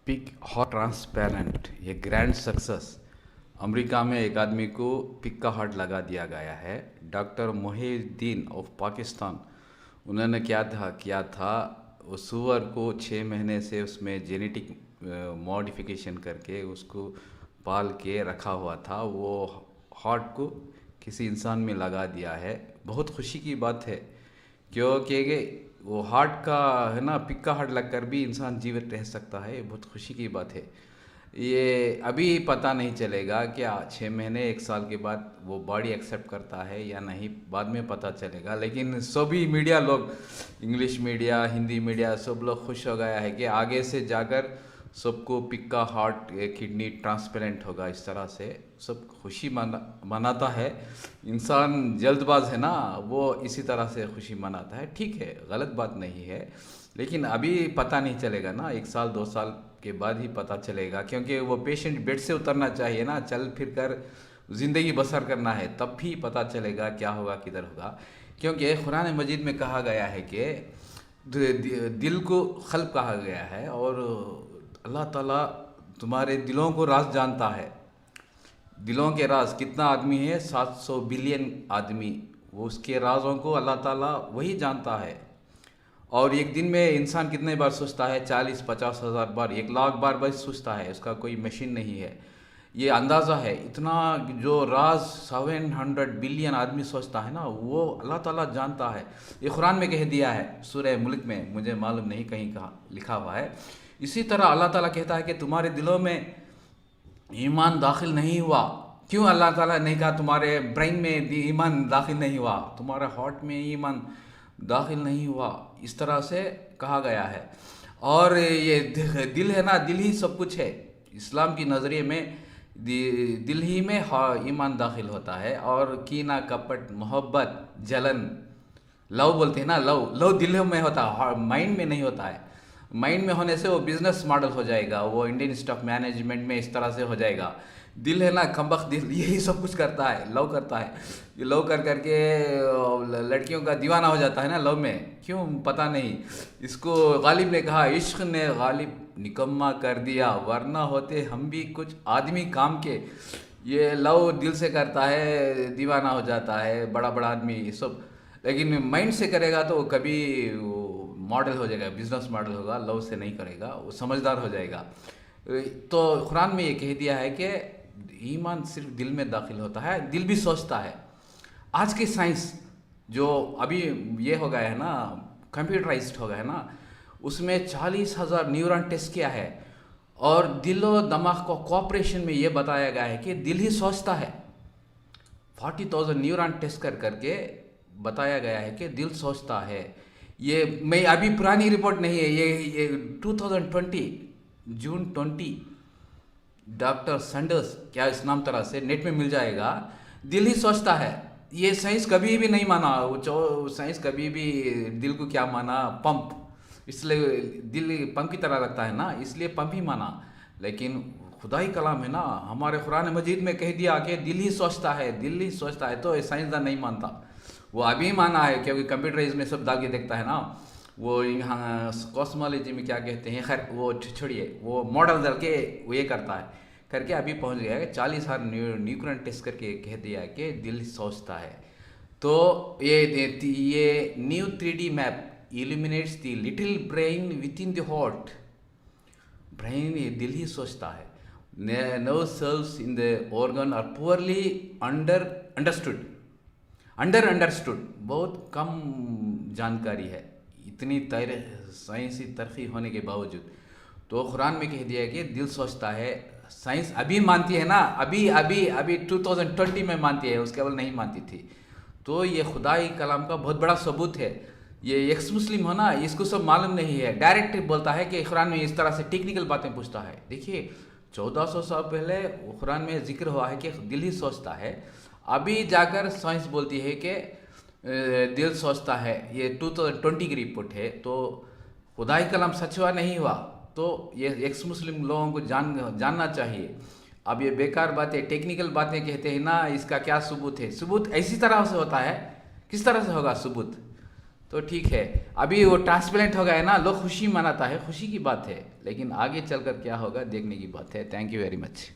Pick heart transparent ये grand success. America में एक आदमी को पिक का हार्ट लगा दिया गया है। डॉक्टर मोहिउद्दीन ऑफ पाकिस्तान, उन्होंने किया था वो सुअर को 6 महीने से उसमें जेनेटिक मॉडिफिकेशन करके उसको पाल के रखा हुआ था। वो हार्ट को किसी इंसान में लगा दिया है। बहुत खुशी की बात है क्योंकि वो हार्ट का है ना, पिक का हार्ट लगकर भी इंसान जीवित रह सकता है। ये बहुत खुशी की बात है। ये अभी पता नहीं चलेगा क्या 6 महीने 1 साल के बाद वो बॉडी एक्सेप्ट करता है या नहीं, बाद में पता चलेगा। लेकिन सभी मीडिया लोग, इंग्लिश मीडिया, हिंदी मीडिया, सब लोग खुश हो गया है कि आगे से जाकर सबको पिक का हार्ट किडनी ट्रांसपेरेंट होगा। इस तरह से सब खुशी मनाता है। इंसान जल्दबाज है ना, वो इसी तरह से खुशी मनाता है। ठीक है, गलत बात नहीं है, लेकिन अभी पता नहीं चलेगा ना, 1 साल 2 साल के बाद ही पता चलेगा। क्योंकि वो पेशेंट बेड से उतरना चाहिए ना, चल फिर कर ज़िंदगी बसर करना है, तब भी पता चलेगा क्या होगा, किधर होगा। क्योंकि कुरान मजीद में कहा गया है कि दिल को खल्क कहा गया है और अल्लाह ताला तुम्हारे दिलों को राज जानता है। दिलों के राज कितना आदमी है, 700 बिलियन आदमी, वो उसके राजों को अल्लाह ताला वही जानता है। और एक दिन में इंसान कितने बार सोचता है? 40-50 हज़ार बार, 1 लाख बार बस सोचता है। उसका कोई मशीन नहीं है। ये अंदाज़ा है, इतना जो राज 700 बिलियन आदमी सोचता है ना, वो अल्लाह ताला जानता है। ये कुरान में कह दिया है सूरह मुल्क में, मुझे मालूम नहीं कहीं कहाँ लिखा हुआ है। इसी तरह अल्लाह ताला कहता है कि तुम्हारे दिलों में ईमान दाखिल नहीं हुआ। क्यों अल्लाह ताला नहीं कहा तुम्हारे ब्रेन में ईमान दाखिल नहीं हुआ, तुम्हारे हार्ट में ईमान दाखिल नहीं हुआ? इस तरह से कहा गया है। और ये दिल है ना, दिल ही सब कुछ है। इस्लाम की नज़रिए में दिल ही में ईमान दाखिल होता है। और कीना, कपट, मोहब्बत, जलन, लव बोलते हैं ना, लव लव दिल में होता है, माइंड में नहीं होता है। माइंड में होने से वो बिजनेस मॉडल हो जाएगा, वो इंडियन स्टॉक मैनेजमेंट में इस तरह से हो जाएगा। दिल है ना, कमबख्त दिल, यही सब कुछ करता है, लव करता है। ये लव कर करके लड़कियों का दीवाना हो जाता है ना लव में, क्यों पता नहीं। इसको गालिब ने कहा, इश्क ने गालिब निकम्मा कर दिया, वरना होते हम भी कुछ आदमी काम के। ये लव दिल से करता है, दीवाना हो जाता है बड़ा बड़ा आदमी ये सब। लेकिन माइंड से करेगा तो कभी मॉडल हो जाएगा, बिजनेस मॉडल होगा। लव से नहीं करेगा, वो समझदार हो जाएगा। तो कुरान में ये कह दिया है कि ईमान सिर्फ दिल में दाखिल होता है, दिल भी सोचता है। आज की साइंस जो अभी ये हो गया है ना, कंप्यूटराइज्ड हो गया है ना, उसमें 40,000 न्यूरॉन टेस्ट किया है। और दिल और दिमाग को कोऑपरेशन में ये बताया गया है कि दिल ही सोचता है। 40,000 न्यूरॉन टेस्ट कर करके बताया गया है कि दिल सोचता है। ये मैं अभी पुरानी रिपोर्ट नहीं है, ये 2020 जून 20 डॉक्टर सैंडर्स क्या इस नाम तरह से नेट में मिल जाएगा। दिल ही सोचता है। ये साइंस कभी भी नहीं माना, वो साइंस कभी भी दिल को क्या माना, पंप। इसलिए दिल पंप की तरह लगता है ना, इसलिए पंप ही माना। लेकिन खुदाई कलाम है ना, हमारे कुरान मजीद में कह दिया कि दिल ही सोचता है, दिल ही सोचता है। तो साइंसदान नहीं मानता, वो अभी माना है क्योंकि कंप्यूटराइज में सब डाल के देखता है ना। वो यहाँ कॉस्मोलॉजी में क्या कहते हैं, खैर वो छोड़िए, वो मॉडल डाल के वो ये करता है, करके अभी पहुंच गया है 40,000 न्यूक्लियन टेस्ट करके कह दिया है कि दिल सोचता है। तो ये new 3D map illuminates the little brain with in the heart. Brain, ये दिल ही सोचता है। Nerve cells in the organ are poorly understood. बहुत कम जानकारी है, इतनी साइंसी तरक्की होने के बावजूद। तो कुरान में कह दिया है कि दिल सोचता है। साइंस अभी मानती है ना, अभी 2020 में मानती है, उसके अवल नहीं मानती थी। तो ये खुदाई कलाम का बहुत बड़ा सबूत है। ये एक्स मुस्लिम हो ना, इसको सब मालूम नहीं है, डायरेक्ट बोलता है कि कुरान में इस तरह से टेक्निकल बातें पूछता है। देखिए 1400 साल पहले कुरान में जिक्र हुआ है कि दिल ही सोचता है। अभी जाकर साइंस बोलती है कि दिल सोचता है। ये 2020 की रिपोर्ट है। तो खुदाई कलाम सच हुआ नहीं हुआ, तो ये एक्स मुस्लिम लोगों को जानना चाहिए। अब ये बेकार बातें, टेक्निकल बातें कहते हैं ना, इसका क्या सबूत है? सबूत ऐसी तरह से होता है, किस तरह से होगा सबूत? तो ठीक है, अभी वो ट्रांसपेरेंट हो गया है ना, लोग खुशी मनाता है, खुशी की बात है, लेकिन आगे चलकर क्या होगा देखने की बात है। Thank you very much.